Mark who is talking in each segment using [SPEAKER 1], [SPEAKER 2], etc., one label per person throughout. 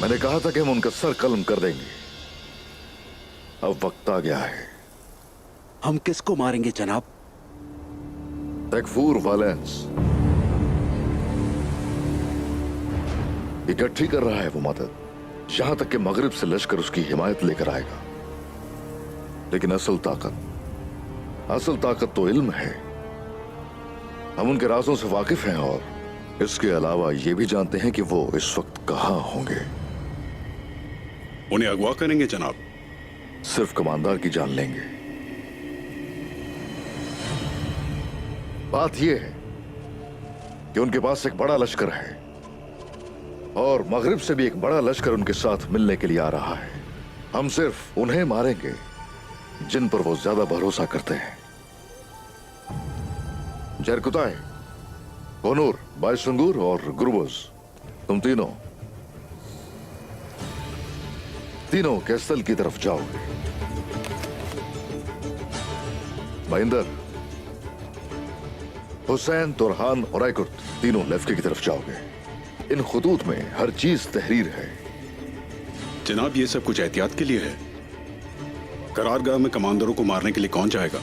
[SPEAKER 1] मैंने कहा था कि हम उनका सर कलम कर देंगे। अब वक्त आ गया है।
[SPEAKER 2] हम किसको मारेंगे जनाब?
[SPEAKER 1] तकफूर वालेंस इकट्ठी कर रहा है वो मदद, यहां तक कि मगरिब से लश्कर उसकी हिमायत लेकर आएगा। लेकिन असल ताकत तो इल्म है। हम उनके राजों से वाकिफ हैं और इसके अलावा ये भी जानते हैं कि वो इस वक्त कहां होंगे।
[SPEAKER 3] उन्हें अगवा करेंगे जनाब?
[SPEAKER 1] सिर्फ कमांडर की जान लेंगे। बात यह है कि उनके पास एक बड़ा लश्कर है और मगरिब से भी एक बड़ा लश्कर उनके साथ मिलने के लिए आ रहा है। हम सिर्फ उन्हें मारेंगे जिन पर वो ज्यादा भरोसा करते हैं। जरकुताय, कोनूर, बायसुंगूर और गुरबुज, तुम तीनों कैसल की तरफ जाओगे। महेंद्र, हुसैन, तुरहान और आयकुर्त तीनों लेफ्ट की तरफ जाओगे। इन खुतूत में हर चीज तहरीर है।
[SPEAKER 3] जनाब ये सब कुछ एहतियात के लिए है। करारगाह में कमांडरों को मारने के लिए कौन जाएगा?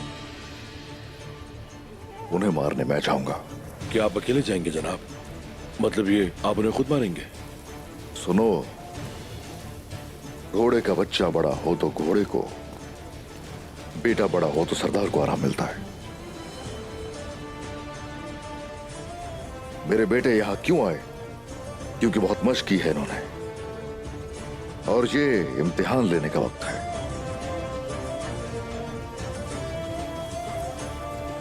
[SPEAKER 1] उन्हें मारने मैं जाऊंगा।
[SPEAKER 4] क्या आप अकेले जाएंगे जनाब? मतलब ये आप उन्हें खुद मारेंगे?
[SPEAKER 1] सुनो, घोड़े का बच्चा बड़ा हो तो घोड़े को, बेटा बड़ा हो तो सरदार को आराम मिलता है। मेरे बेटे यहां क्यों आए? क्योंकि बहुत मशक की है इन्होंने और ये इम्तिहान लेने का वक्त है।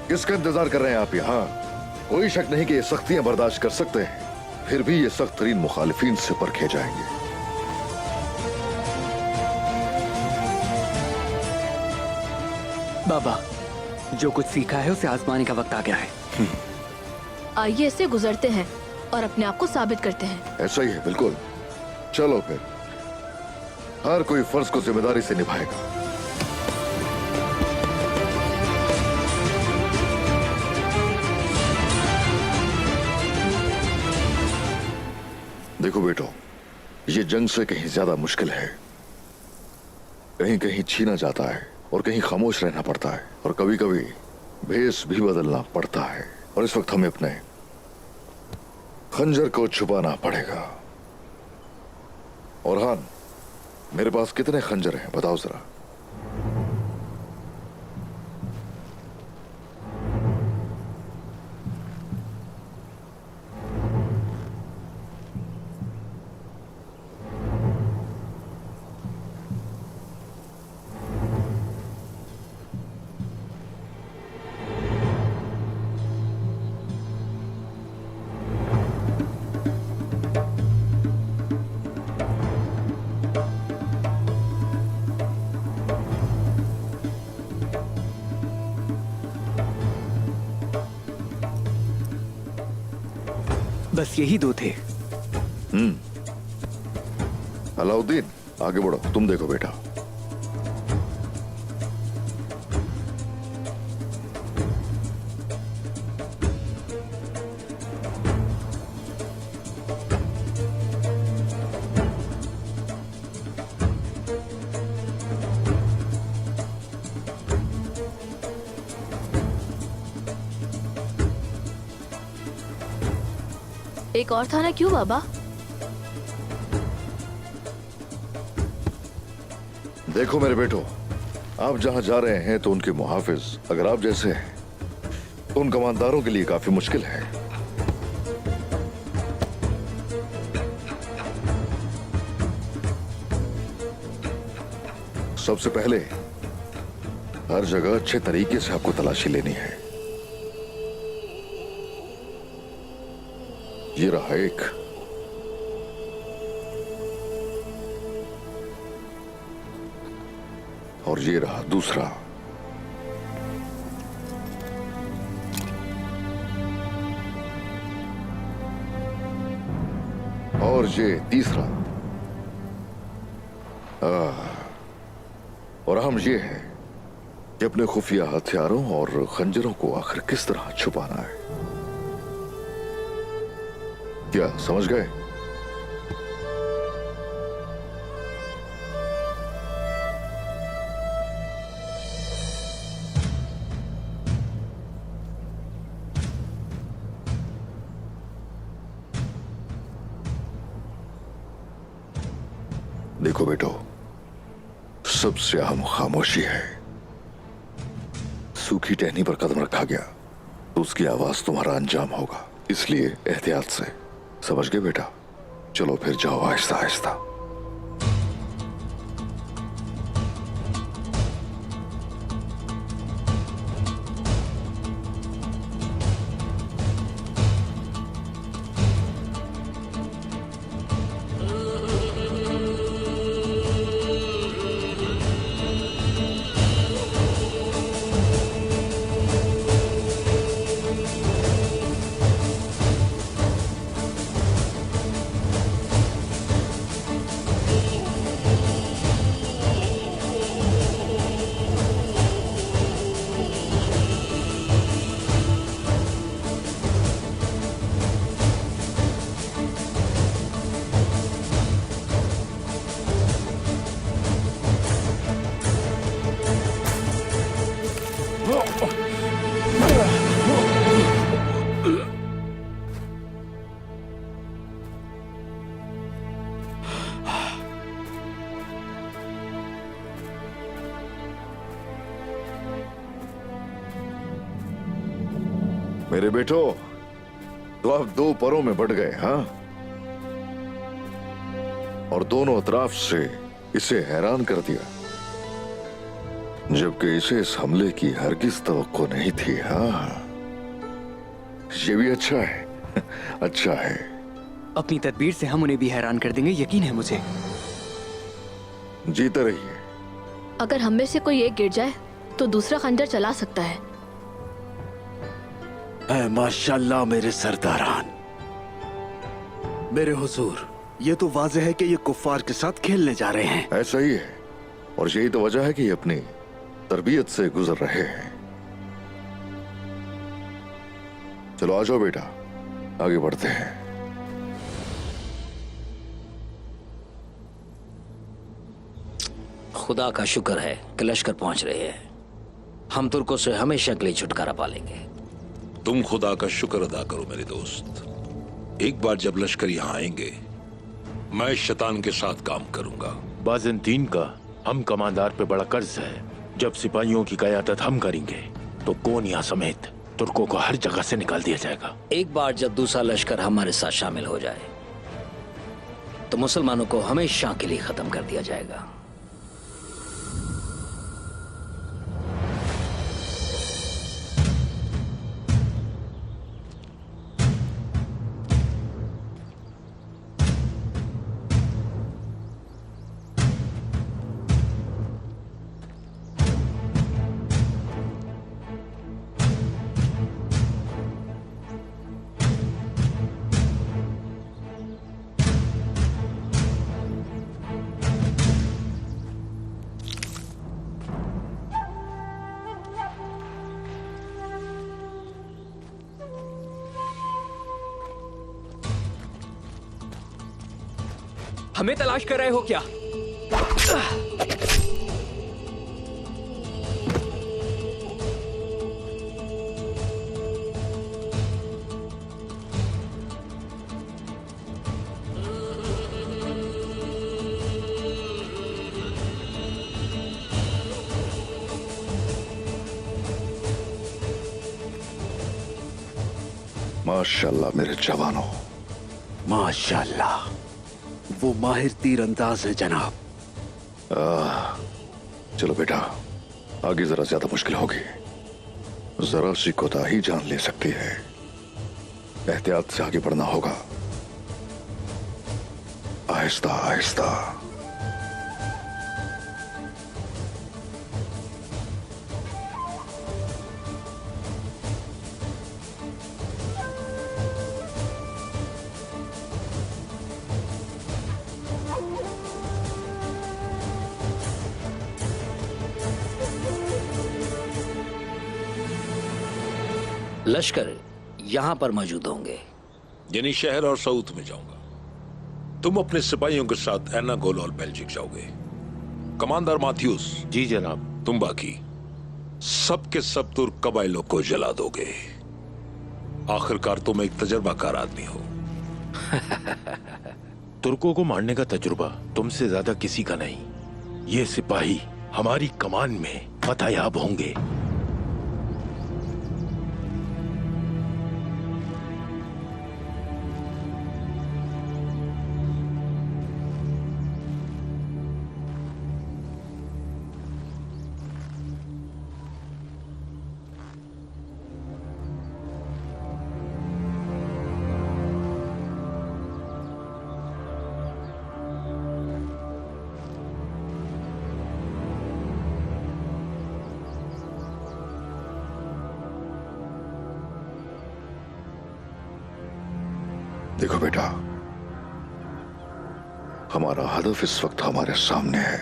[SPEAKER 1] किसका इंतजार कर रहे हैं आप यहां? कोई शक नहीं कि ये सख्तियां बर्दाश्त कर सकते हैं, फिर भी ये सख्त तरीन मुखालिफिन से परखे जाएंगे।
[SPEAKER 5] बाबा, जो कुछ सीखा है उसे आजमाने का वक्त आ गया है।
[SPEAKER 6] आइए इससे गुजरते हैं और अपने आप को साबित करते हैं।
[SPEAKER 1] ऐसा ही है, बिल्कुल। चलो फिर, हर कोई फर्ज को जिम्मेदारी से निभाएगा। देखो बेटो, ये जंग से कहीं ज्यादा मुश्किल है। कहीं कहीं छीना जाता है और कहीं खामोश रहना पड़ता है और कभी कभी भेस भी बदलना पड़ता है। और इस वक्त हमें अपने खंजर को छुपाना पड़ेगा। और हान, मेरे पास कितने खंजर हैं बताओ जरा?
[SPEAKER 5] बस यही दो थे।
[SPEAKER 1] अलाउद्दीन, आगे बढ़ो। तुम देखो बेटा,
[SPEAKER 6] एक और था ना, क्यों बाबा?
[SPEAKER 1] देखो मेरे बेटो, आप जहां जा रहे हैं तो उनके मुहाफिज अगर आप जैसे हैं तो उन कमांडरों के लिए काफी मुश्किल है। सबसे पहले हर जगह अच्छे तरीके से आपको तलाशी लेनी है। ये रहा एक, और ये रहा दूसरा। और ये तीसरा। और हम ये है कि अपने खुफिया हथियारों और खंजरों को आखिर किस तरह छुपाना है। क्या समझ गए? देखो बेटो, सबसे अहम खामोशी है। सूखी टहनी पर कदम रखा गया तो उसकी आवाज तुम्हारा अंजाम होगा, इसलिए एहतियात से। समझ गए बेटा? चलो फिर जाओ आहिस्ता आहिस्ता। मेरे बेटो, तो आप दो परों में बट गए, हाँ? और दोनों अतराफ से इसे हैरान कर दिया, जबकि इसे इस हमले की हरगिज तवक्को नहीं थी। हाँ, ये भी अच्छा है। अच्छा है।
[SPEAKER 5] अपनी तदबीर से हम उन्हें भी हैरान कर देंगे, यकीन है मुझे।
[SPEAKER 1] जीते रहिए।
[SPEAKER 6] अगर हम में से कोई एक गिर जाए तो दूसरा खंजर चला सकता है।
[SPEAKER 2] ऐ माशाल्लाह मेरे सरदारान, मेरे हुजूर, ये तो वाज़ेह है कि ये कुफ्फार के साथ खेलने जा रहे हैं।
[SPEAKER 1] ऐसा ही है, और यही तो वजह है कि ये अपनी तरबियत से गुजर रहे हैं। चलो आ जाओ बेटा, आगे बढ़ते हैं।
[SPEAKER 7] खुदा का शुक्र है कि लश्कर पहुंच रहे हैं। हम तुर्कों से हमेशा के लिए छुटकारा पालेंगे।
[SPEAKER 4] तुम खुदा का शुक्र अदा करो मेरे दोस्त। एक बार जब लश्कर यहाँ आएंगे, मैं शैतान के साथ काम करूंगा।
[SPEAKER 8] बाज़ंतीन का हम कमांडार पे बड़ा कर्ज है। जब सिपाहियों की कयादत हम करेंगे तो कोनिया समेत तुर्कों को हर जगह से निकाल दिया जाएगा।
[SPEAKER 7] एक बार जब दूसरा लश्कर हमारे साथ शामिल हो जाए तो मुसलमानों को हमेशा के लिए खत्म कर दिया जाएगा।
[SPEAKER 5] हमें तलाश कर रहे हो क्या?
[SPEAKER 1] माशाल्लाह मेरे जवानों।
[SPEAKER 2] माशाल्लाह, वो माहिर तीरंदाज है जनाब।
[SPEAKER 1] चलो बेटा, आगे जरा ज्यादा मुश्किल होगी। जरा सी कोताही जान ले सकती है। एहतियात से आगे बढ़ना होगा, आहिस्ता आहिस्ता।
[SPEAKER 7] लश्कर यहां पर मौजूद होंगे।
[SPEAKER 4] यानी शहर और साउथ में जाऊंगा। तुम अपने सिपाहियों के साथ एनागोल और बेल्जिक जाओगे। कमांडर माथ्यूस,
[SPEAKER 8] जी जनाब।
[SPEAKER 4] तुम बाकी सब के सब तुर्क कबाइलों को जला दोगे। आखिरकार तुम एक तजर्बाकार आदमी हो।
[SPEAKER 8] तुर्कों को मारने का तजुर्बा तुमसे ज्यादा किसी का नहीं। ये सिपाही हमारी कमान में फतहयाब होंगे।
[SPEAKER 1] देखो बेटा, हमारा हदफ इस वक्त हमारे सामने है।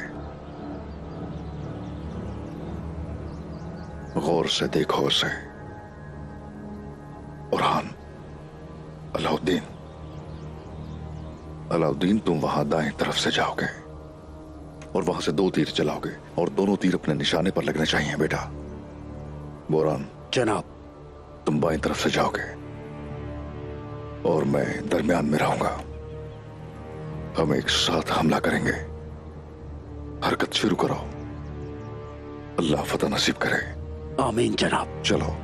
[SPEAKER 1] गौर से देखो उसे। बुरहान, अलाउद्दीन, अलाउद्दीन, तुम वहां दाएं तरफ से जाओगे और वहां से 2 तीर चलाओगे और दोनों तीर अपने निशाने पर लगने चाहिए बेटा। बुरहान,
[SPEAKER 2] जनाब।
[SPEAKER 1] तुम बाएं तरफ से जाओगे और मैं दरमियान में रहूंगा। हम एक साथ हमला करेंगे। हरकत शुरू करो। अल्लाह फतह नसीब करे।
[SPEAKER 2] आमीन जनाब।
[SPEAKER 1] चलो।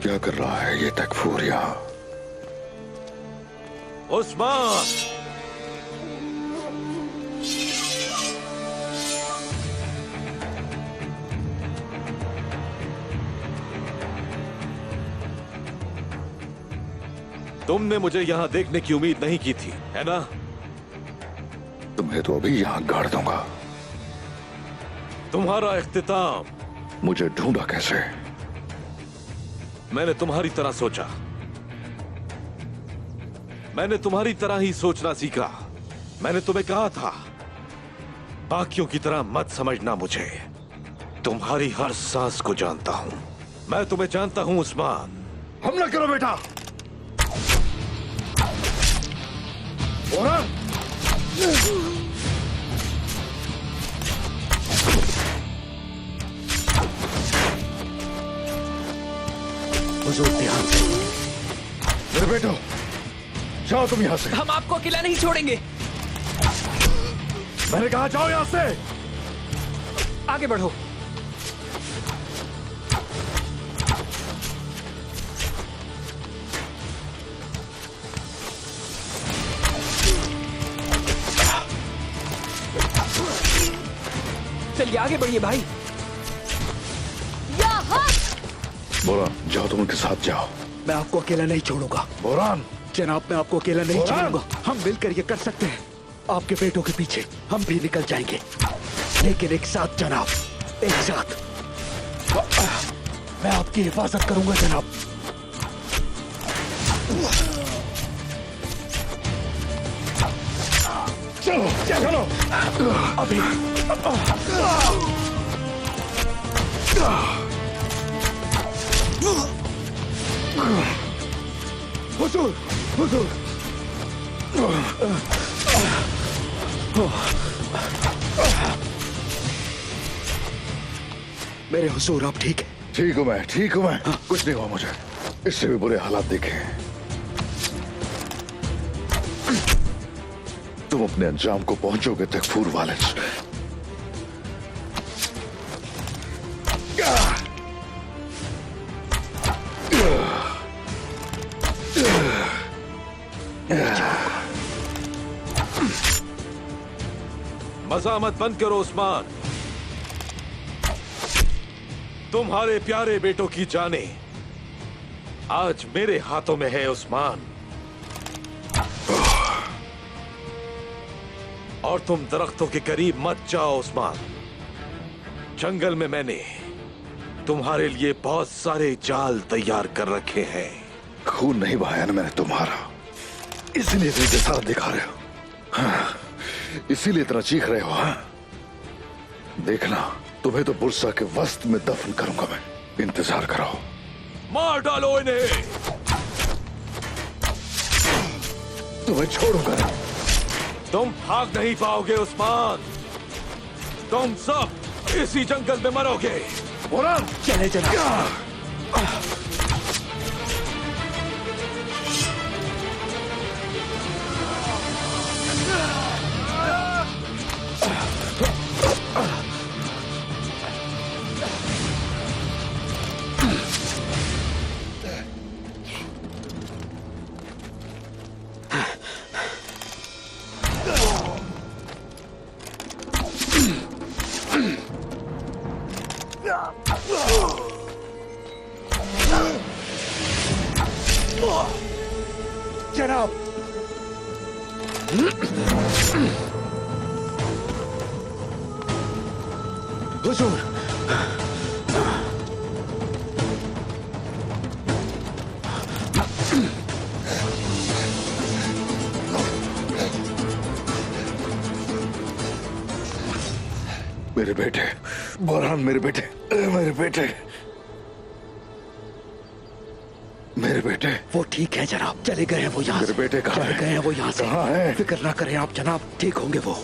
[SPEAKER 1] क्या कर रहा है ये तकफूर यहां?
[SPEAKER 8] उस्मान! तुमने मुझे यहां देखने की उम्मीद नहीं की थी, है ना?
[SPEAKER 1] तुम्हें तो अभी यहां गाड़ दूंगा।
[SPEAKER 8] तुम्हारा इख्तिताम।
[SPEAKER 1] मुझे ढूंढा कैसे?
[SPEAKER 8] मैंने तुम्हारी तरह सोचा। मैंने तुम्हारी तरह ही सोचना सीखा। मैंने तुम्हें कहा था, बाकियों की तरह मत समझना मुझे। तुम्हारी हर सांस को जानता हूं। मैं तुम्हें जानता हूं उस्मान।
[SPEAKER 1] हमला करो बेटा। बुरहान!
[SPEAKER 2] हुजूर ध्यान से।
[SPEAKER 1] मेरे बेटो, जाओ तुम यहां से।
[SPEAKER 5] हम आपको अकेला नहीं छोड़ेंगे।
[SPEAKER 1] मैंने कहा जाओ यहां से।
[SPEAKER 5] आगे बढ़ो। चलिए आगे बढ़िए भाई।
[SPEAKER 1] बुरहान, जाओ तुम उनके साथ जाओ।
[SPEAKER 2] मैं आपको अकेला नहीं छोड़ूंगा।
[SPEAKER 1] बुरहान!
[SPEAKER 2] जनाब, मैं आपको अकेला नहीं
[SPEAKER 1] बुरहान!
[SPEAKER 2] छोड़ूंगा। हम मिलकर ये कर सकते हैं। आपके बेटों के पीछे हम भी निकल जाएंगे, लेकिन एक साथ जनाब, एक साथ। मैं आपकी हिफाजत करूंगा जनाब।
[SPEAKER 1] चलो चलो।
[SPEAKER 2] अभी हुजूर, हुजूर। मेरे हुजूर, आप ठीक है?
[SPEAKER 1] ठीक हूं मैं, ठीक हूं मैं। कुछ नहीं हुआ मुझे। इससे भी बुरे हालात देखे। तुम अपने अंजाम को पहुंचोगे तकफूर वाले।
[SPEAKER 8] मजामत बंद करो उस्मान। तुम्हारे प्यारे बेटों की जाने आज मेरे हाथों में है उस्मान। और तुम दरख्तों के करीब मत जाओ उस्मान। जंगल में मैंने तुम्हारे लिए बहुत सारे जाल तैयार कर रखे हैं।
[SPEAKER 1] खून नहीं बहाया ना मैंने तुम्हारा, इसलिए तुम जसारत दिखा रहे हो। इसीलिए इतना चीख रहे हो, हाँ? देखना, तुम्हें तो बुरसा के वस्त में दफन करूंगा मैं। इंतजार करो।
[SPEAKER 8] मार डालो इन्हें।
[SPEAKER 1] तुम्हें छोड़ूंगा नहीं।
[SPEAKER 8] तुम भाग नहीं पाओगे उस्मान। तुम सब इसी जंगल में मरोगे।
[SPEAKER 1] बोरान,
[SPEAKER 2] चले जनाब। जनाब, हुजूर,
[SPEAKER 1] मेरे बेटे, बोरान, मेरे बेटे, मेरे बेटे, मेरे बेटे।
[SPEAKER 2] वो ठीक है जनाब, चले गए हैं वो यहाँ
[SPEAKER 1] मेरे
[SPEAKER 2] से।
[SPEAKER 1] बेटे कहाँ
[SPEAKER 2] चले
[SPEAKER 1] हैं?
[SPEAKER 2] गए हैं वो यहाँ से।
[SPEAKER 1] कहाँ हैं?
[SPEAKER 2] फिक्र ना करें आप जनाब, ठीक होंगे वो।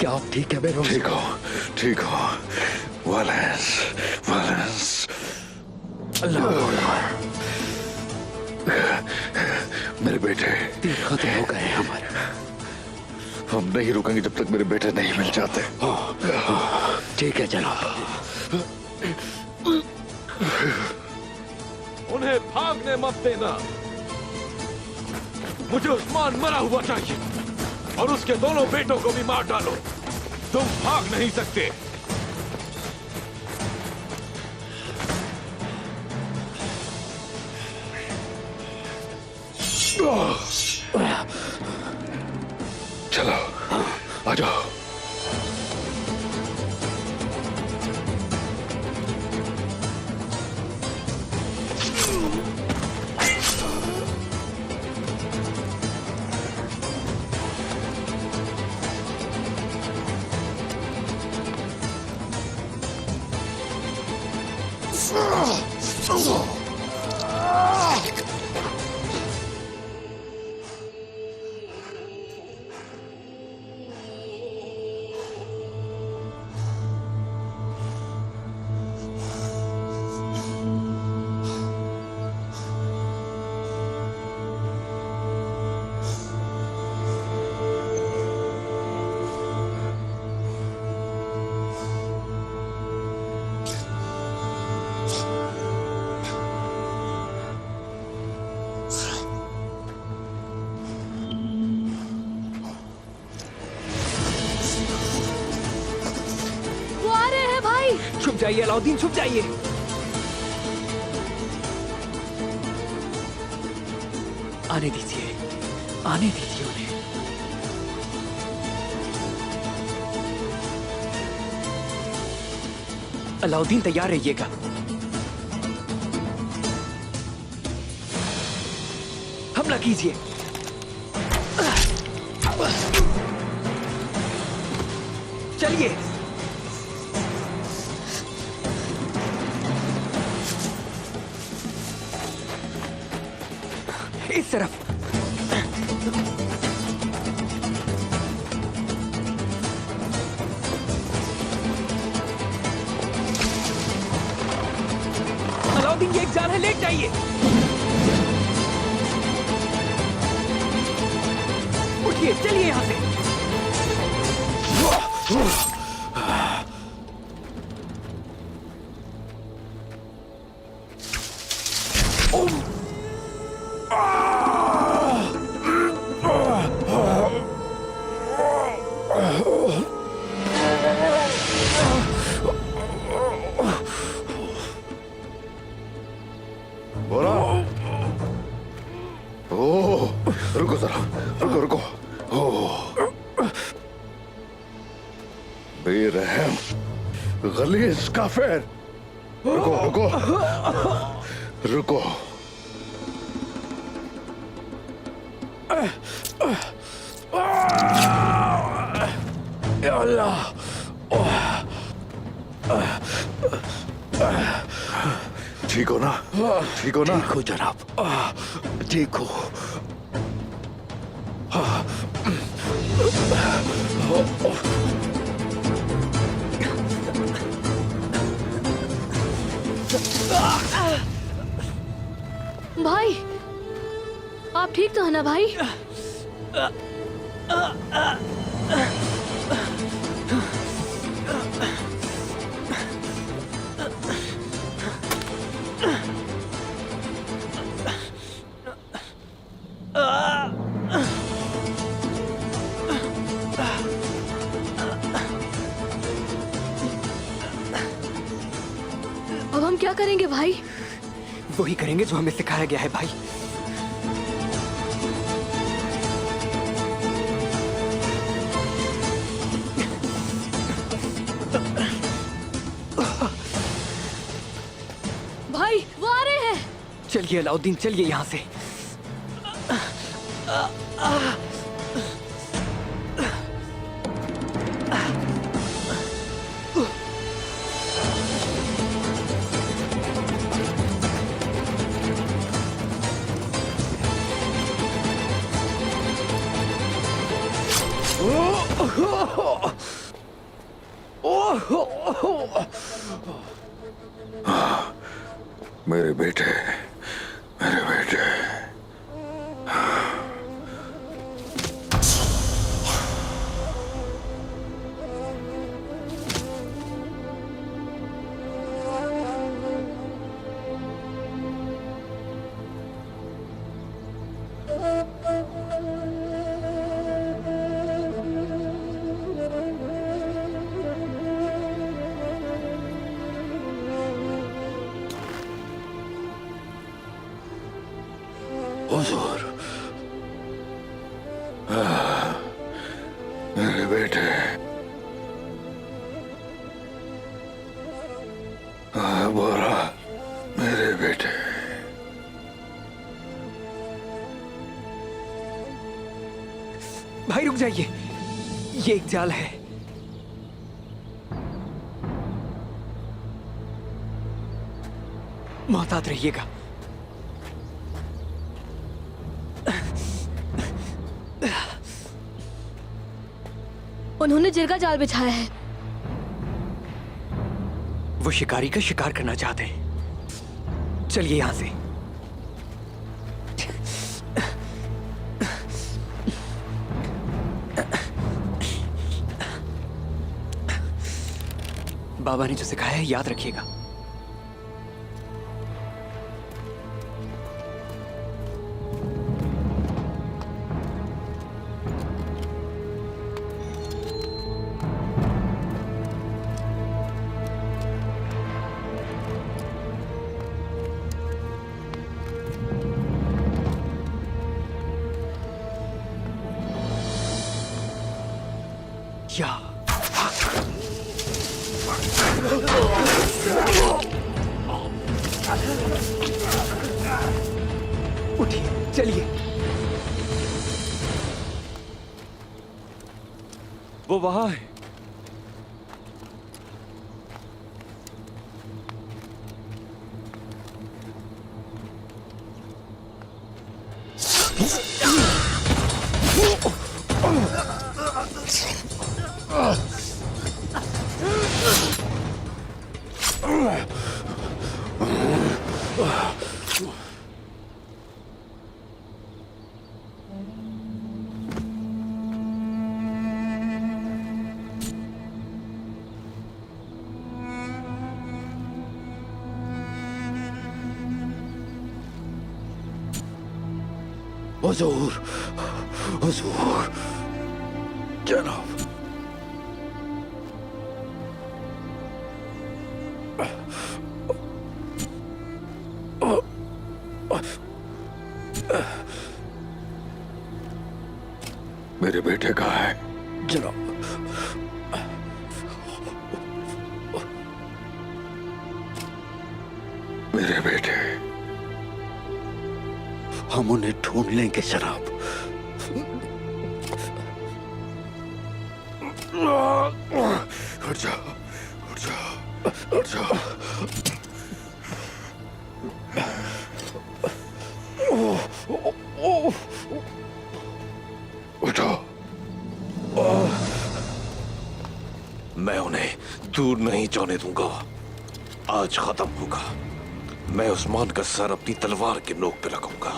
[SPEAKER 2] क्या आप ठीक है बेरोज?
[SPEAKER 1] ठीक हो, ठीक हो। वालेंस, वालेंस।
[SPEAKER 2] अल्लाह अकबर।
[SPEAKER 1] मेरे बेटे,
[SPEAKER 2] तीर खत्म हो गए हैं हमारे।
[SPEAKER 1] हम नहीं रुकेंगे जब तक मेरे बेटे नहीं मिल जाते।
[SPEAKER 2] ठीक है जनाब।
[SPEAKER 8] उन्हें भागने मत देना। मुझे उस्मान मरा हुआ चाहिए और उसके दोनों बेटों को भी मार डालो। तुम भाग नहीं सकते।
[SPEAKER 1] चलो, आ जाओ।
[SPEAKER 6] वो आ रहे हैं भाई।
[SPEAKER 5] छुप जाइए अलाउद्दीन, छुप जाइए। आने दीजिए, आने दीजिए उन्हें। अलाउद्दीन तैयार रहिएगा। हमला कीजिए। चलिए। इस तरफ। अलाउद्दीन, ये एक जाल है, लेट जाइए। उठिए, चलिए यहां से।
[SPEAKER 1] बोरान, ओह, रुको जरा, रुको रुको। ओह, बेरहम, गलीज काफिर। रुको रुको रुको।
[SPEAKER 2] या अल्लाह।
[SPEAKER 1] ठीक हो ना? ठीक हो ना?
[SPEAKER 2] ठीक हो जनाब, ठीक हो।
[SPEAKER 6] भाई, आप ठीक तो है ना भाई? अब हम क्या करेंगे भाई?
[SPEAKER 5] वही करेंगे जो हमें सिखाया गया है भाई।
[SPEAKER 6] भाई वो आ रहे हैं।
[SPEAKER 5] चलिए अलाउद्दीन, चलिए यहाँ से।
[SPEAKER 1] मेरे बेटे, मेरे बेटे। हुजूर, मेरे बेटे, बोरा, मेरे बेटे।
[SPEAKER 5] भाई रुक जाइए, ये एक जाल है। मोहतात रहिएगा।
[SPEAKER 6] उन्होंने जिरगा जाल बिछाया है।
[SPEAKER 5] वो शिकारी का शिकार करना चाहते हैं। चलिए यहां से। बाबा ने जो सिखाया है याद रखिएगा। या उठिए, चलिए।
[SPEAKER 8] वो वहां है।
[SPEAKER 2] हुजूर, हुजूर, जनाब।
[SPEAKER 1] मेरे बेटे कहाँ है?
[SPEAKER 2] जनाब,
[SPEAKER 1] मेरे बेटे।
[SPEAKER 2] हम उन्हें ढूंढ लेंगे जनाब।
[SPEAKER 1] हट जा, हट जा, हट जा। उठो।
[SPEAKER 8] मैं उन्हें दूर नहीं जाने दूंगा। आज खत्म होगा। मैं उस्मान का सर अपनी तलवार के नोक पे रखूंगा।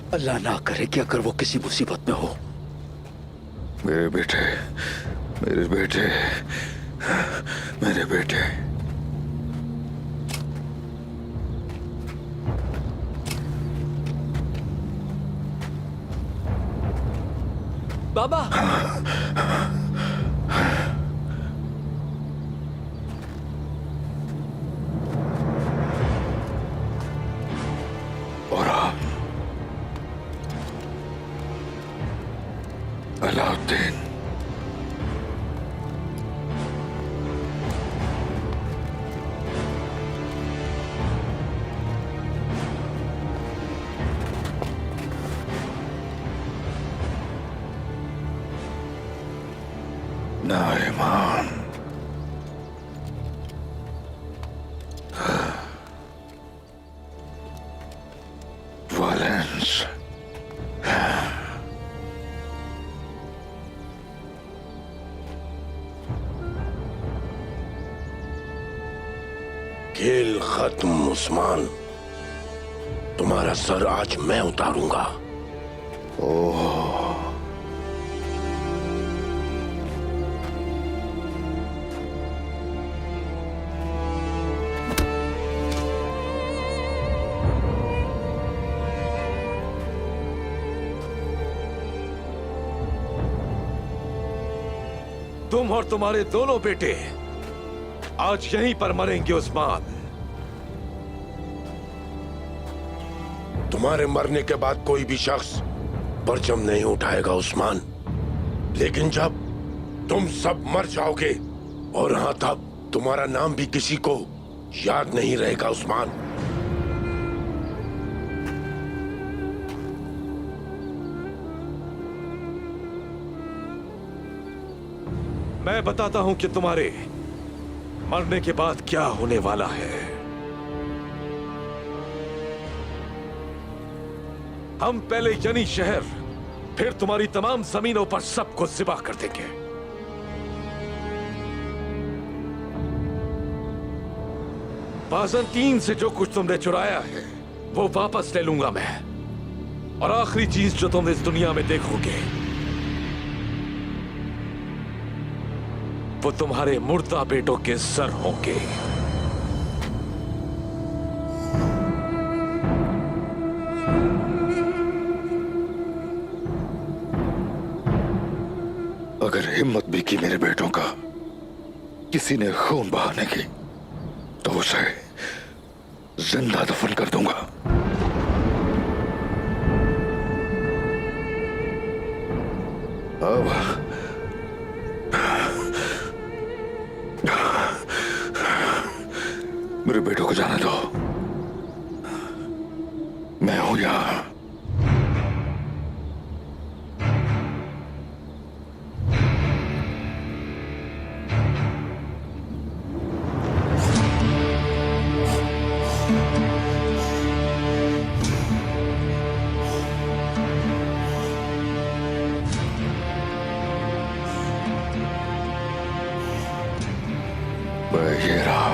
[SPEAKER 2] अल्लाह ना करे कि अगर वो किसी मुसीबत में हो।
[SPEAKER 1] मेरे बेटे, मेरे बेटे, मेरे बेटे।
[SPEAKER 5] बाबा,
[SPEAKER 1] और अलाउद्दीन, नाइमान, वालेंस,
[SPEAKER 9] खेल खत्म उस्मान। तुम्हारा सर आज मैं उतारूंगा।
[SPEAKER 1] ओह,
[SPEAKER 8] तुम और तुम्हारे दोनों बेटे आज यहीं पर मरेंगे उस्मान।
[SPEAKER 9] तुम्हारे मरने के बाद कोई भी शख्स परचम नहीं उठाएगा उस्मान, लेकिन जब तुम सब मर जाओगे और हां तब तुम्हारा नाम भी किसी को याद नहीं रहेगा उस्मान।
[SPEAKER 8] मैं बताता हूं कि तुम्हारे मरने के बाद क्या होने वाला है। हम पहले यनी शहर, फिर तुम्हारी तमाम जमीनों पर सबको ज़िबा कर देंगे। बाज़ंतीन से जो कुछ तुमने चुराया है वो वापस ले लूंगा मैं, और आखिरी चीज जो तुम इस दुनिया में देखोगे वो तुम्हारे मुर्दा बेटों के सर होंगे।
[SPEAKER 1] अगर हिम्मत भी की मेरे बेटों का किसी ने खून बहाने की तो उसे जिंदा दफन कर दूंगा। अब मेरे बेटों को जाने दो, मैं हूं यहां। मैं ये रहा।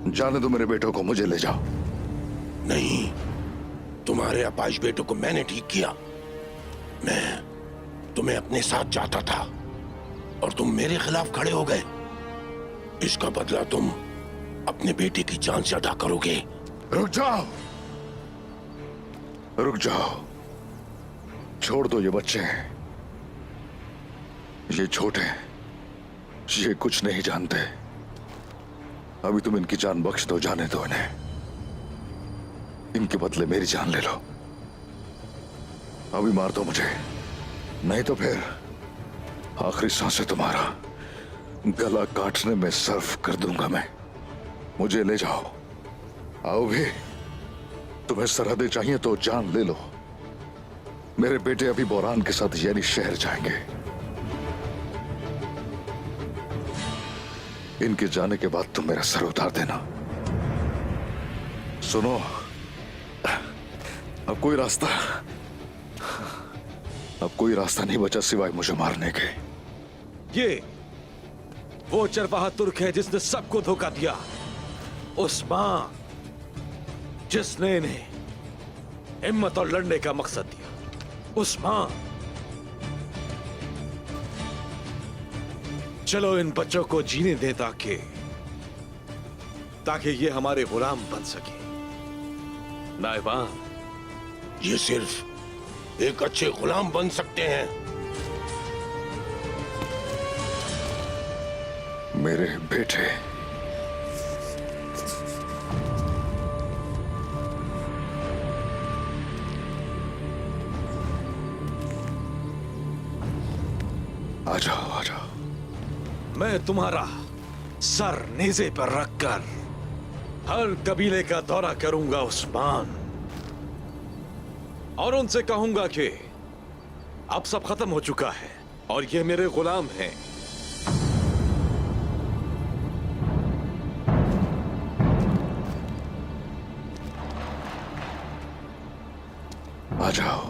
[SPEAKER 1] जाने दो मेरे बेटों को, मुझे ले जाओ।
[SPEAKER 9] नहीं, तुम्हारे अपाहिज बेटों को मैंने ठीक किया। मैं तुम्हें अपने साथ चाहता था और तुम मेरे खिलाफ खड़े हो गए। इसका बदला तुम अपने बेटे की जान से अदा करोगे।
[SPEAKER 1] रुक जाओ, रुक जाओ, छोड़ दो। ये बच्चे हैं, ये छोटे हैं, ये कुछ नहीं जानते। अभी तुम इनकी जान बख्श दो, जाने दो इन्हें। इनके बदले मेरी जान ले लो। अभी मार दो मुझे, नहीं तो फिर आखिरी सांसें तुम्हारा गला काटने में सर्फ कर दूंगा मैं। मुझे ले जाओ। आओ भी, तुम्हें सरहदें चाहिए तो जान ले लो। मेरे बेटे अभी बोरान के साथ यानी शहर जाएंगे। इनके जाने के बाद तुम मेरा सर उतार देना। सुनो, अब कोई रास्ता नहीं बचा सिवाय मुझे मारने के।
[SPEAKER 8] ये वो चरवाहा तुर्क है जिसने सबको धोखा दिया। उस्मान, जिसने इन्हें हिम्मत और लड़ने का मकसद दिया। उस्मान, चलो इन बच्चों को जीने दें ताकि ये हमारे गुलाम बन सके। नायबान,
[SPEAKER 9] ये सिर्फ एक अच्छे गुलाम बन सकते हैं।
[SPEAKER 1] मेरे बेटे, आ जाओ, आ जाओ।
[SPEAKER 8] मैं तुम्हारा सर नेज़े पर रखकर हर कबीले का दौरा करूंगा उस्मान, और उनसे कहूंगा कि अब सब खत्म हो चुका है और ये मेरे गुलाम हैं।
[SPEAKER 1] आ जाओ,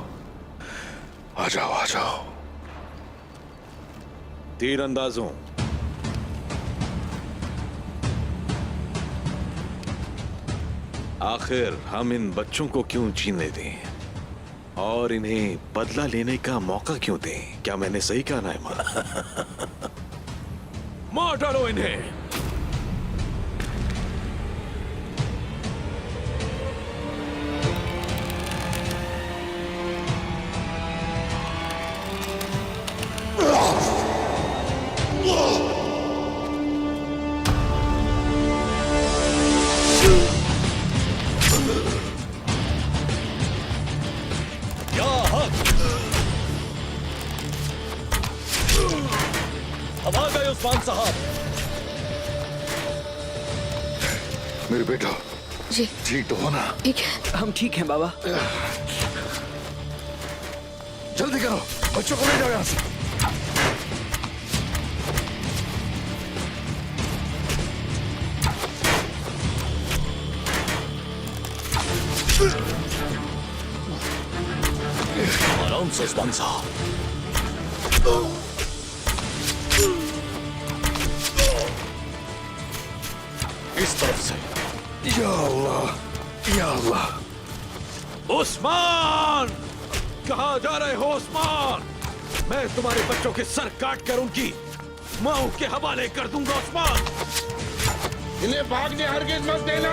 [SPEAKER 1] आ जाओ, आ जाओ।
[SPEAKER 8] तीरंदाजों, आखिर हम इन बच्चों को क्यों जीने दें और इन्हें बदला लेने का मौका क्यों दें? क्या मैंने सही कहा नायमान? मार डालो इन्हें। अब आ गए उस्मान साहब।
[SPEAKER 1] मेरे बेटा,
[SPEAKER 6] जी
[SPEAKER 1] ठीक तो हो ना?
[SPEAKER 6] ठीक है।
[SPEAKER 5] हम ठीक हैं बाबा।
[SPEAKER 1] जल्दी करो, बच्चों को ले जाओ यहां से।
[SPEAKER 7] आराम से उस्मान साहब। इस तरफ से।
[SPEAKER 1] या अल्लाह, या अल्लाह।
[SPEAKER 8] उस्मान, कहाँ जा रहे हो उस्मान? मैं तुम्हारे बच्चों के सर काट कर उनकी माओ के हवाले कर दूंगा उस्मान।
[SPEAKER 9] इन्हें भागने हरगिज मत देना।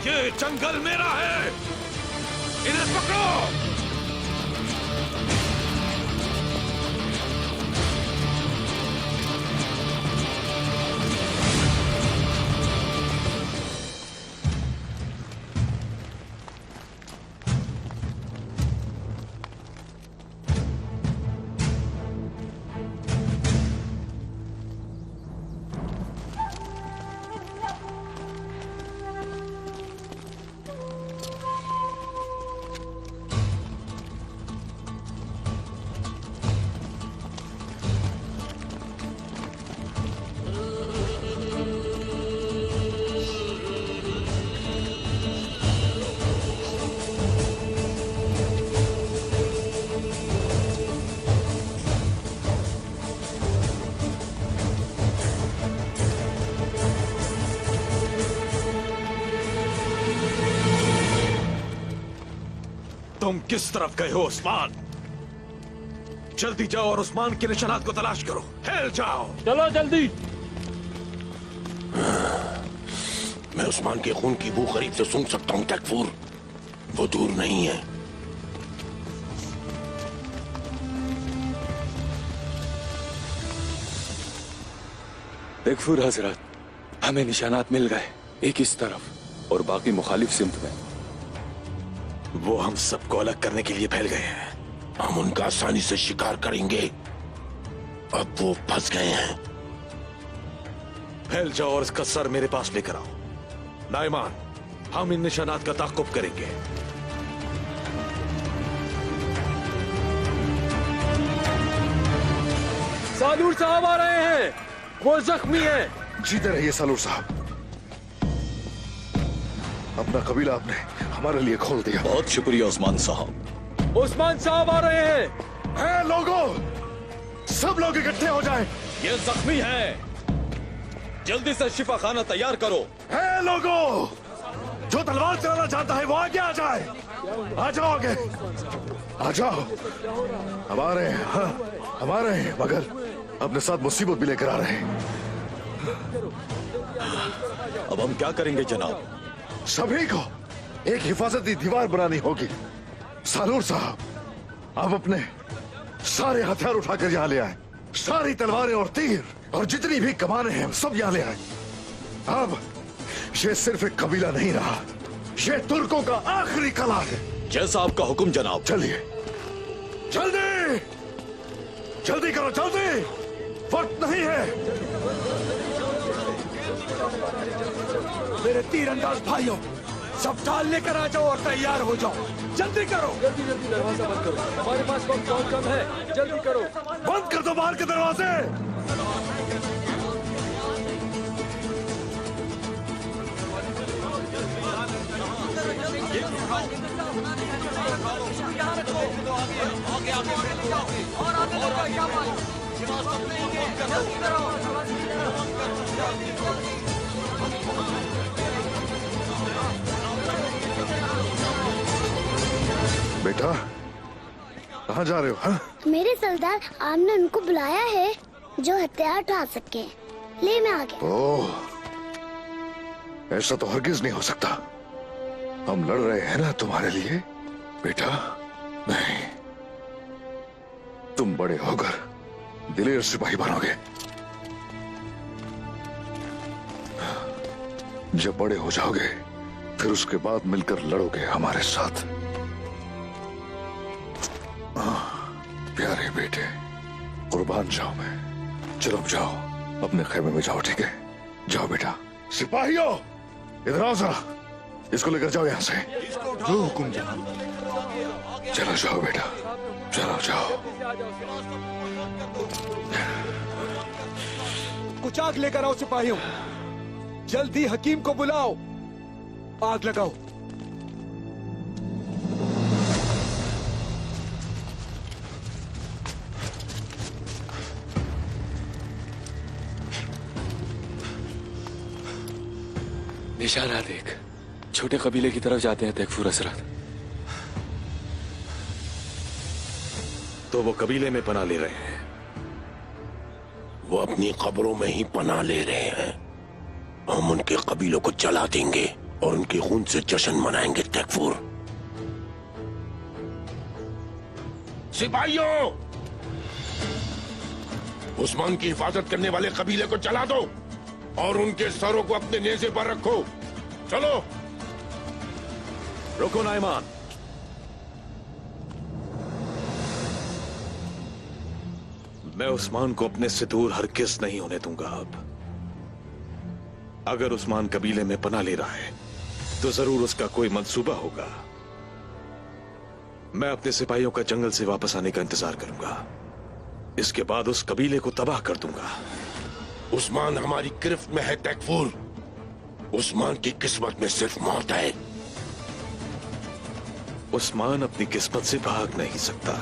[SPEAKER 8] ये जंगल मेरा है, इन्हें पकड़ो। तुम किस तरफ गए हो उस्मान? जल्दी जाओ और उस्मान के निशानात को तलाश करो। हिल जाओ।
[SPEAKER 5] चलो जल्दी।
[SPEAKER 9] मैं उस्मान के खून की बू करीब से सूंघ सकता हूँ तकफूर, वो दूर नहीं है।
[SPEAKER 10] तकफूर हजरत, हमें निशानात मिल गए, एक इस तरफ और बाकी मुखालिफ सिमत में।
[SPEAKER 8] वो हम सबको अलग करने के लिए फैल गए हैं।
[SPEAKER 9] हम उनका आसानी से शिकार करेंगे। अब वो फंस गए हैं।
[SPEAKER 8] फैल जाओ और इसका सर मेरे पास लेकर आओ। नाइमान, हम इन निशानात का ताक़ुब करेंगे।
[SPEAKER 5] सालूर साहब आ रहे हैं, वो जख्मी है।
[SPEAKER 1] जीते रहिए सालूर साहब। अपना कबीला आपने हमारे लिए खोल दिया।
[SPEAKER 10] बहुत शुक्रिया उस्मान साहब।
[SPEAKER 5] उस्मान साहब आ रहे हैं।
[SPEAKER 1] लोगों, सब लोग इकट्ठे हो जाएं।
[SPEAKER 10] ये जख्मी है, जल्दी से शिफा खाना तैयार करो।
[SPEAKER 1] लोगों, जो तलवार चलाना चाहता है वो आगे आ जाए। आ जाओ आगे, आ जाओ। हमारे हैं, हाँ, हमारे हैं, मगर अपने साथ मुसीबत भी लेकर आ रहे हैं।
[SPEAKER 10] अब हम क्या करेंगे जनाब?
[SPEAKER 1] सभी को एक हिफाजती दीवार बनानी होगी। सालूर साहब, आप अपने सारे हथियार उठाकर यहाँ ले आए। सारी तलवारें और तीर और जितनी भी कमाने हैं सब यहाँ ले आए। अब ये सिर्फ एक कबीला नहीं रहा, ये तुर्कों का आखिरी कला है।
[SPEAKER 10] जैसा आपका हुक्म जनाब।
[SPEAKER 1] चलिए, जल्दी जल्दी करो, जल्दी, वक्त नहीं है।
[SPEAKER 2] मेरे तीरंदाज भाइयों, सब ढाल लेकर आ जाओ और तैयार हो जाओ। जल्दी करो।
[SPEAKER 5] जल्दी जल्दी दरवाजा बंद करो, हमारे पास वक्त बहुत कम है। जल्दी करो।
[SPEAKER 1] बंद कर दो बाहर के दरवाजे। बेटा, कहाँ जा रहे हो? हाँ?
[SPEAKER 11] मेरे सरदार, आपने उनको बुलाया है जो हथियार उठा सके। ले, मैं आ गया।
[SPEAKER 1] ओह, ऐसा तो हरगिज नहीं हो सकता। हम लड़ रहे हैं ना तुम्हारे लिए बेटा। नहीं, तुम बड़े होकर दिलेर सिपाही बनोगे। जब बड़े हो जाओगे फिर उसके बाद मिलकर लड़ोगे हमारे साथ। प्यारे बेटे, कुर्बान जाओ मैं। चलो अब जाओ, अपने खेमे में जाओ, ठीक है? जाओ बेटा। सिपाहियों, इधर आओ जरा, इसको लेकर जाओ यहाँ से।
[SPEAKER 2] जो हुक्म जनाब।
[SPEAKER 1] चलो जाओ बेटा, चलो जाओ।
[SPEAKER 2] कुछ आग लेकर आओ सिपाहियों। जल्दी हकीम को बुलाओ, आग लगाओ।
[SPEAKER 10] निशाना देख, छोटे कबीले की तरफ जाते हैं तकफूर हजरत।
[SPEAKER 8] तो वो कबीले में पनाह ले रहे हैं।
[SPEAKER 9] वो अपनी कब्रों में ही पनाह ले रहे हैं। हम उनके कबीलों को जला देंगे और उनके खून से जश्न मनाएंगे तकफूर। सिपाहियों, उस्मान की हिफाजत करने वाले कबीले को जला दो और उनके सरों को अपने नेज़े पर रखो। चलो।
[SPEAKER 8] रुको नाइमान, मैं उस्मान को अपने से दूर हरगिज़ नहीं होने दूंगा। अब अगर उस्मान कबीले में पनाह ले रहा है तो जरूर उसका कोई मंसूबा होगा। मैं अपने सिपाहियों का जंगल से वापस आने का इंतजार करूंगा। इसके बाद उस कबीले को तबाह कर दूंगा।
[SPEAKER 9] उस्मान हमारी गिरफ्त में है तकफूर। उस्मान की किस्मत में सिर्फ मौत है।
[SPEAKER 8] उस्मान अपनी किस्मत से भाग नहीं सकता।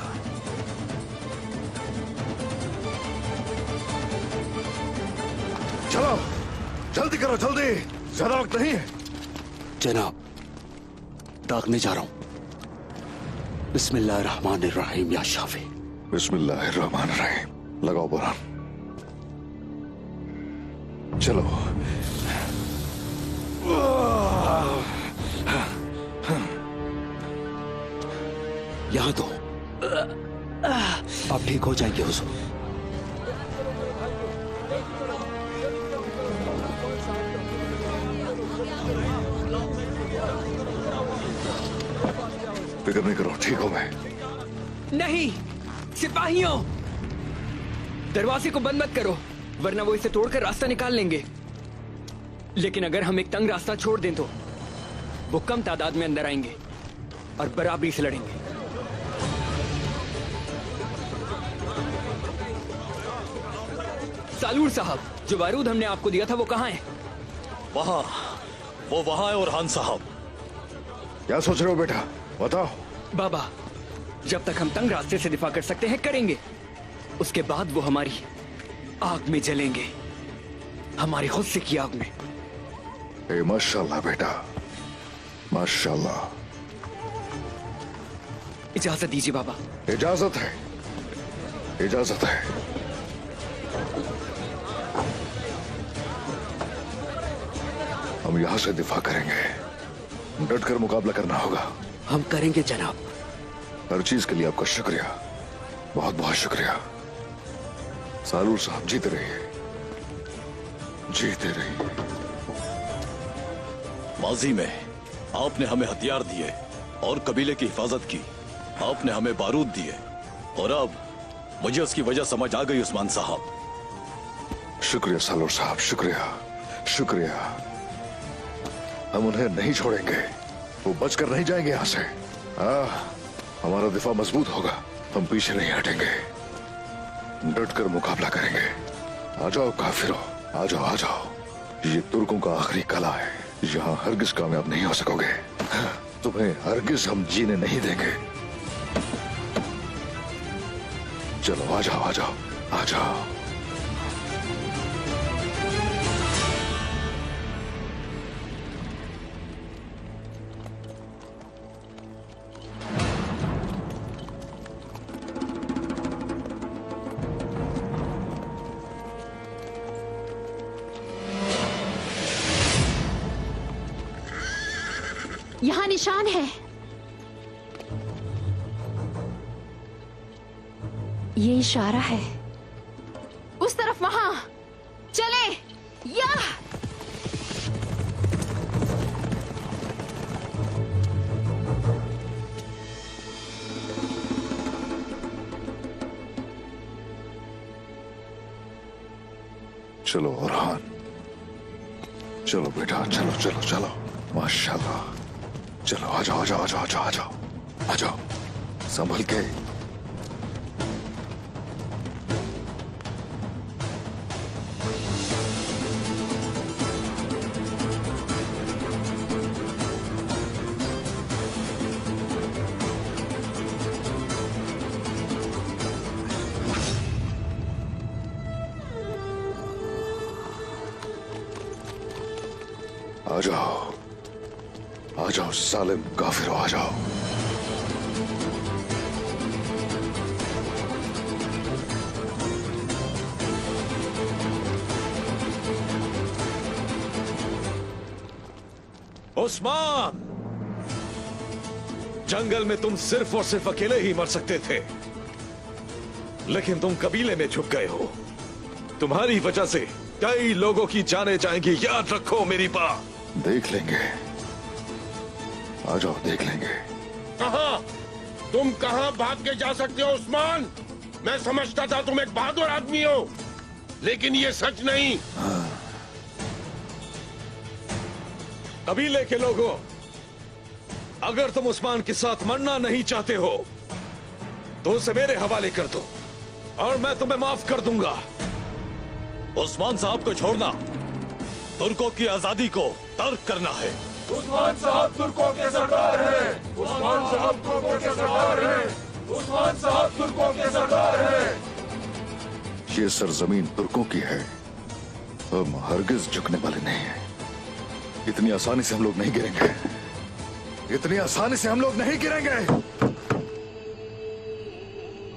[SPEAKER 1] चलो, जल्दी करो, जल्दी, ज्यादा वक्त नहीं है।
[SPEAKER 2] जनाब, दागने जा रहा हूं। बिस्मिल्लाहिर्रहमानिर्रहीम या शाफी।
[SPEAKER 1] बिस्मिल्लाहिर्रहमानिर्रहीम। लगाओ बुरहान। चलो।
[SPEAKER 2] यहाँ तो आप ठीक हो जाएंगे हुजूर।
[SPEAKER 1] फिक्र नहीं करो, ठीक हूं मैं।
[SPEAKER 5] नहीं, सिपाहियों, दरवाजे को बंद मत करो, वरना वो इसे तोड़कर रास्ता निकाल लेंगे। लेकिन अगर हम एक तंग रास्ता छोड़ दें तो वो कम तादाद में अंदर आएंगे और बराबरी से लड़ेंगे। सालूर साहब, जो बारूद हमने आपको दिया था वो कहाँ है?
[SPEAKER 10] वहां, वो वहां है। और हान साहब,
[SPEAKER 1] क्या सोच रहे हो बेटा, बताओ।
[SPEAKER 5] बाबा, जब तक हम तंग रास्ते से दिफा कर सकते हैं करेंगे, उसके बाद वो हमारी आग में जलेंगे, हमारी खुद से की आग में।
[SPEAKER 1] ए माशाल्लाह बेटा, माशाल्लाह।
[SPEAKER 5] इजाजत दीजिए बाबा।
[SPEAKER 1] इजाजत है, इजाजत है। हम यहां से दिफा करेंगे, डटकर मुकाबला करना होगा।
[SPEAKER 2] हम करेंगे जनाब।
[SPEAKER 1] हर चीज के लिए आपका शुक्रिया, बहुत बहुत शुक्रिया। सालूर साहब जीते रहिए, जीते रहिए।
[SPEAKER 10] माजी में आपने हमें हथियार दिए और कबीले की हिफाजत की, आपने हमें बारूद दिए, और अब मुझे उसकी वजह समझ आ गई उस्मान साहब।
[SPEAKER 1] शुक्रिया सालूर साहब, शुक्रिया, शुक्रिया। हम उन्हें नहीं छोड़ेंगे, वो बचकर नहीं जाएंगे यहां से। हमारा दिफा मजबूत होगा, हम पीछे नहीं हटेंगे, डटकर मुकाबला करेंगे। आ जाओ काफिरों, आ जाओ, आ जाओ। ये तुर्कों का आखिरी कला है, यहाँ हरगिज कामयाब नहीं हो सकोगे। तुम्हें हरगिज हम जीने नहीं देंगे। चलो आ जाओ, आ जाओ, आ जाओ।
[SPEAKER 6] यहाँ निशान है। ये इशारा है, उस तरफ, वहां चले। या
[SPEAKER 1] चलो बुरहान, चलो बेटा, चलो चलो चलो, माशाल्लाह। चलो आ जाओ, आ जाओ, आ जाओ, आ जाओ, आ जाओ, आ जाओ, संभल के। आ जाओ, आ जाओ सालिम काफिरों, आ जाओ।
[SPEAKER 8] उस्मान, जंगल में तुम सिर्फ और सिर्फ अकेले ही मर सकते थे, लेकिन तुम कबीले में छुप गए हो। तुम्हारी वजह से कई लोगों की जानें जाएंगी, याद रखो मेरी बात।
[SPEAKER 1] देख लेंगे, आ जाओ, देख लेंगे।
[SPEAKER 9] कहां? तुम कहां भाग के जा सकते हो उस्मान? मैं समझता था तुम एक बहादुर आदमी हो, लेकिन ये सच नहीं।
[SPEAKER 8] कबीले के लोगों, अगर तुम उस्मान के साथ मरना नहीं चाहते हो तो उसे मेरे हवाले कर दो और मैं तुम्हें माफ कर दूंगा।
[SPEAKER 10] उस्मान साहब को छोड़ना तुर्कों की आजादी को तर्क करना है।
[SPEAKER 9] उस्मान साहब तुर्कों के सरदार हैं। उस्मान साहब तुर्कों के सरदार हैं। उस्मान साहब तुर्कों के सरदार हैं।
[SPEAKER 1] ये सरजमीन तुर्कों की है, हम हरगिज झुकने वाले नहीं हैं। इतनी आसानी से हम लोग नहीं गिरेंगे, इतनी आसानी से हम लोग नहीं गिरेंगे।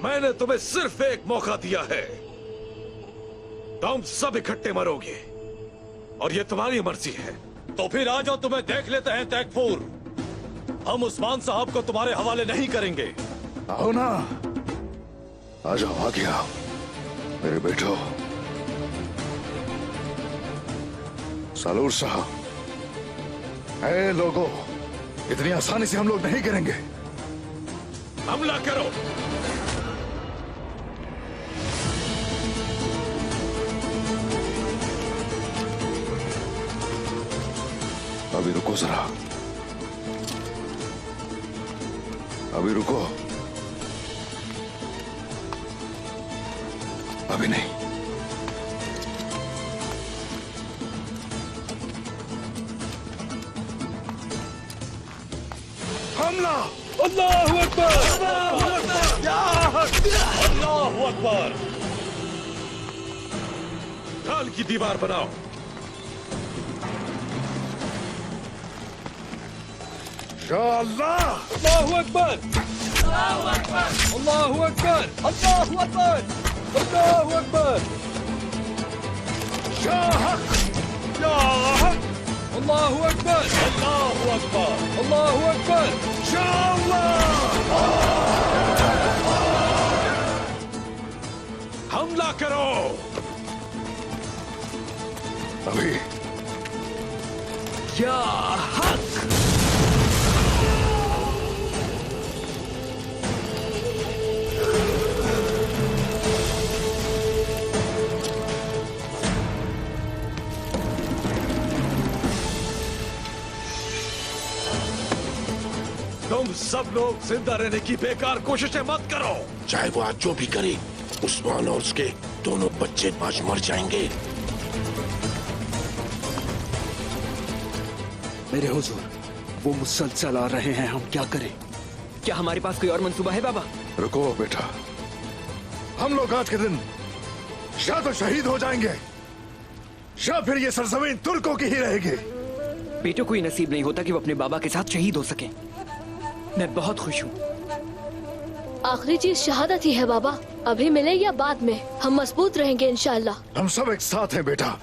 [SPEAKER 8] मैंने तुम्हें सिर्फ एक मौका दिया है। तुम सब इकट्ठे मरोगे और ये तुम्हारी मर्जी है।
[SPEAKER 10] तो फिर आ जाओ, तुम्हें देख लेते हैं तैकफूर। हम उस्मान साहब को तुम्हारे हवाले नहीं करेंगे।
[SPEAKER 1] आओ ना, आ जाओ, आ गया मेरे बेटो। सालूर साहब, ऐ लोगों, इतनी आसानी से हम लोग नहीं करेंगे।
[SPEAKER 8] हमला करो।
[SPEAKER 1] अभी रुको जरा, अभी रुको, अभी नहीं। हमला!
[SPEAKER 8] अल्लाहू अकबर! अल्लाहू अकबर! ढाल की दीवार बनाओ।
[SPEAKER 1] या अल्लाह!
[SPEAKER 8] अल्लाहू अकबर! अल्लाहू अकबर! अल्लाहू अकबर! अल्लाहू अकबर! अल्लाहू अकबर!
[SPEAKER 1] या हक!
[SPEAKER 8] या हक! अल्लाहू अकबर! अल्लाहू अकबर! अल्लाहू अकबर!
[SPEAKER 1] या अल्लाह!
[SPEAKER 8] हमला करो।
[SPEAKER 1] अभी
[SPEAKER 5] या हक!
[SPEAKER 8] तुम सब लोग जिंदा रहने की बेकार कोशिशें मत करो।
[SPEAKER 9] चाहे वो आज जो भी करे, उस्मान और उसके दोनों बच्चे आज मर जाएंगे।
[SPEAKER 2] मेरे हुजूर, वो मुसलसल आ रहे हैं, हम क्या करें?
[SPEAKER 5] क्या हमारे पास कोई और मंसूबा है बाबा?
[SPEAKER 1] रुको बेटा, हम लोग आज के दिन या तो शहीद हो जाएंगे या फिर ये सरजमीन तुर्कों की ही रहेगी।
[SPEAKER 5] बेटों को ही नसीब नहीं होता कि वो अपने बाबा के साथ शहीद हो सके। मैं बहुत खुश हूँ।
[SPEAKER 6] आखिरी चीज शहादत ही है बाबा। अभी मिले या बाद में, हम मजबूत रहेंगे इंशाअल्लाह।
[SPEAKER 1] हम सब एक साथ हैं बेटा,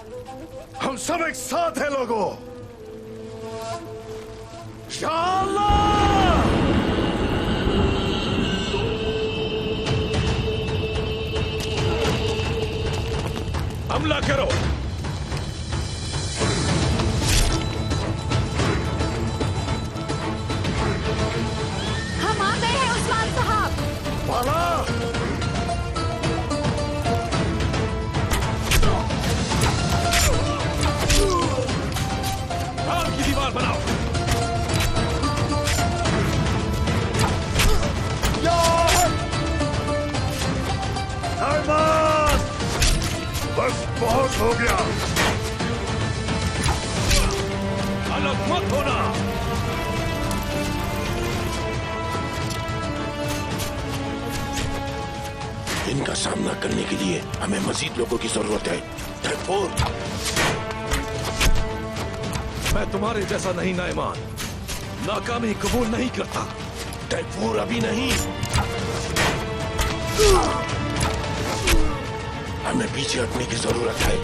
[SPEAKER 1] हम सब एक साथ हैं लोगों। या अल्लाह!
[SPEAKER 8] हमला करो।
[SPEAKER 6] हम आ गए हैं उस्मान साहब।
[SPEAKER 1] बाला!
[SPEAKER 8] ढाल की दीवार बनाओ।
[SPEAKER 1] अरमान! बस बहुत हो गया।
[SPEAKER 8] अलग मत होना।
[SPEAKER 9] इनका सामना करने के लिए हमें मजीद लोगों की जरूरत है। तैकफूर!
[SPEAKER 8] मैं तुम्हारे जैसा नहीं नाइमान, नाकामी कबूल नहीं करता।
[SPEAKER 9] तैकफूर अभी नहीं, हमें पीछे हटने की जरूरत है।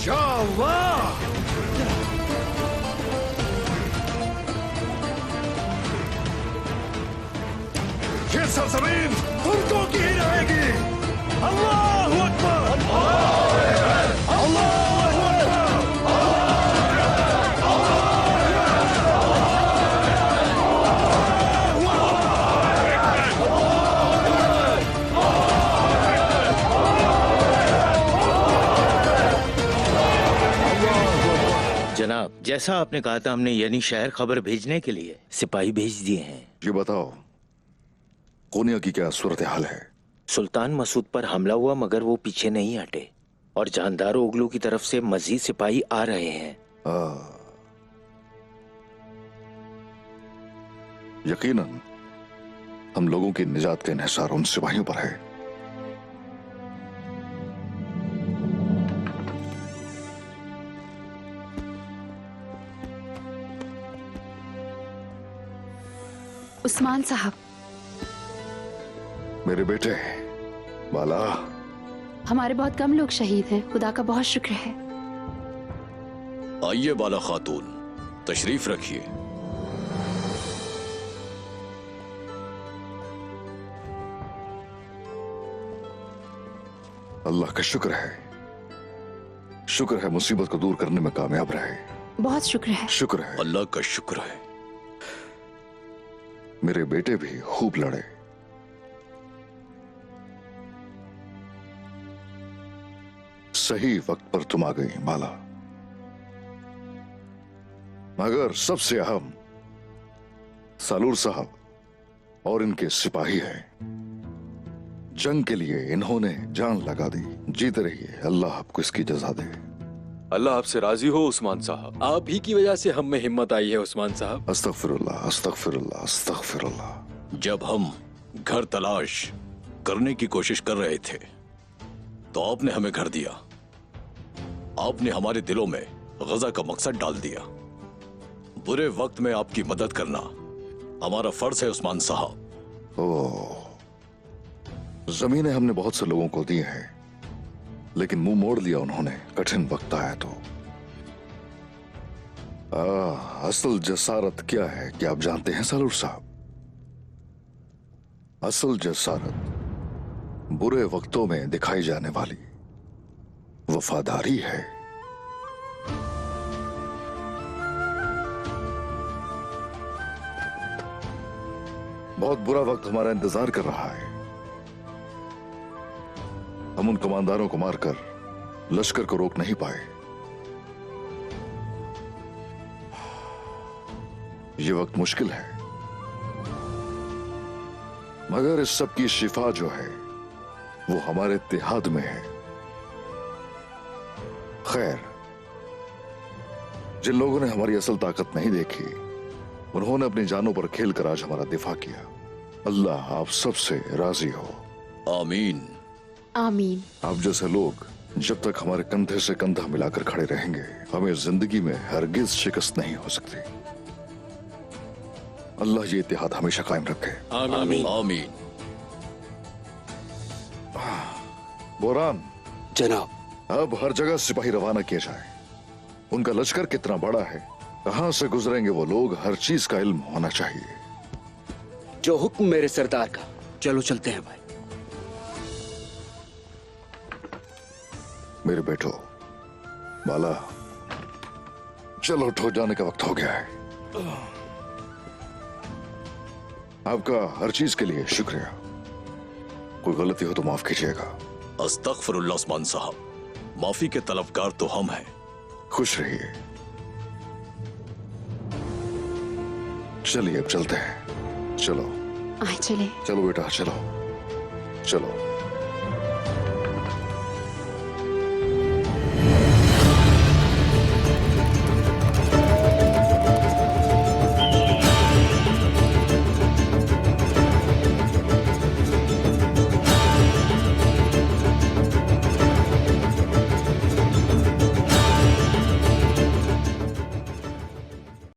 [SPEAKER 1] या अल्लाह! ये सरजमीन तुर्कों की ही रहेगी। अल्लाहू अकबर! अल्लाहू
[SPEAKER 12] जनाब, जैसा आपने कहा था, हमने यानी शहर खबर भेजने के लिए सिपाही भेज दिए हैं।
[SPEAKER 1] ये बताओ, कोनिया की क्या सूरत हाल है?
[SPEAKER 12] सुल्तान मसूद पर हमला हुआ मगर वो पीछे नहीं हटे और जानदार ओगलू की तरफ से मजीद सिपाही आ रहे हैं।
[SPEAKER 1] यकीनन हम लोगों की निजात का इन्हिसार उन सिपाहियों पर है।
[SPEAKER 13] उस्मान साहब,
[SPEAKER 1] मेरे बेटे बाला,
[SPEAKER 13] हमारे बहुत कम लोग शहीद हैं, खुदा का बहुत शुक्र है।
[SPEAKER 10] आइए बाला खातून, तशरीफ रखिए।
[SPEAKER 1] अल्लाह का शुक्र है, शुक्र है मुसीबत को दूर करने में कामयाब रहे।
[SPEAKER 13] बहुत शुक्र है।
[SPEAKER 1] शुक्र है,
[SPEAKER 10] अल्लाह का शुक्र है।
[SPEAKER 1] मेरे बेटे भी खूब लड़े। सही वक्त पर तुम आ गई बाला, मगर सबसे अहम सालूर साहब और इनके सिपाही हैं। जंग के लिए इन्होंने जान लगा दी। जीते रहिए, अल्लाह आपको इसकी जज़ा दे।
[SPEAKER 14] अल्लाह आपसे राजी हो उस्मान साहब। आप ही की वजह से हम में हिम्मत आई है उस्मान साहब।
[SPEAKER 1] अस्तगफिरुल्लाह, अस्तगफिरुल्लाह, अस्तगफिरुल्लाह।
[SPEAKER 10] जब हम घर तलाश करने की कोशिश कर रहे थे तो आपने हमें घर दिया। आपने हमारे दिलों में गजा का मकसद डाल दिया। बुरे वक्त में आपकी मदद करना हमारा फर्ज है उस्मान साहब।
[SPEAKER 1] ओह, जमीनें हमने बहुत से लोगों को दी हैं, लेकिन मुंह मोड़ लिया उन्होंने कठिन वक्त आया तो। असल जसारत क्या है कि आप जानते हैं सालूर साहब? असल जसारत बुरे वक्तों में दिखाई जाने वाली वफादारी है। बहुत बुरा वक्त हमारा इंतजार कर रहा है। हम उन कमांडरों को मारकर लश्कर को रोक नहीं पाए। ये वक्त मुश्किल है, मगर इस सब की शिफा जो है वो हमारे इत्तेहाद में है। खैर, जिन लोगों ने हमारी असल ताकत नहीं देखी, उन्होंने अपनी जानों पर खेलकर आज हमारा दिफा किया। अल्लाह आप सबसे राजी हो।
[SPEAKER 10] आमीन
[SPEAKER 13] आमीन।
[SPEAKER 1] आप जैसे लोग जब तक हमारे कंधे से कंधा मिलाकर खड़े रहेंगे, हमें जिंदगी में हरगिज शिकस्त नहीं हो सकती। अल्लाह ये इत्तेहाद हमेशा कायम रखे।
[SPEAKER 10] आमीन आमीन।
[SPEAKER 1] बोरान
[SPEAKER 2] जनाब,
[SPEAKER 1] अब हर जगह सिपाही रवाना किए जाए। उनका लश्कर कितना बड़ा है, कहां से गुजरेंगे वो लोग, हर चीज का इल्म होना चाहिए।
[SPEAKER 2] जो हुक्म मेरे सरदार का। चलो चलते हैं भाई।
[SPEAKER 1] मेरे बेटो बाला, चलो उठो, जाने का वक्त हो गया है। आपका हर चीज के लिए शुक्रिया। कोई गलती हो तो माफ कीजिएगा।
[SPEAKER 10] अस्तगफिरुल्लाह उस्मान साहब, माफी के तलबगार तो हम हैं।
[SPEAKER 1] खुश रहिए। चलिए अब चलते हैं। चलो
[SPEAKER 13] आए चले।
[SPEAKER 1] चलो बेटा, चलो चलो।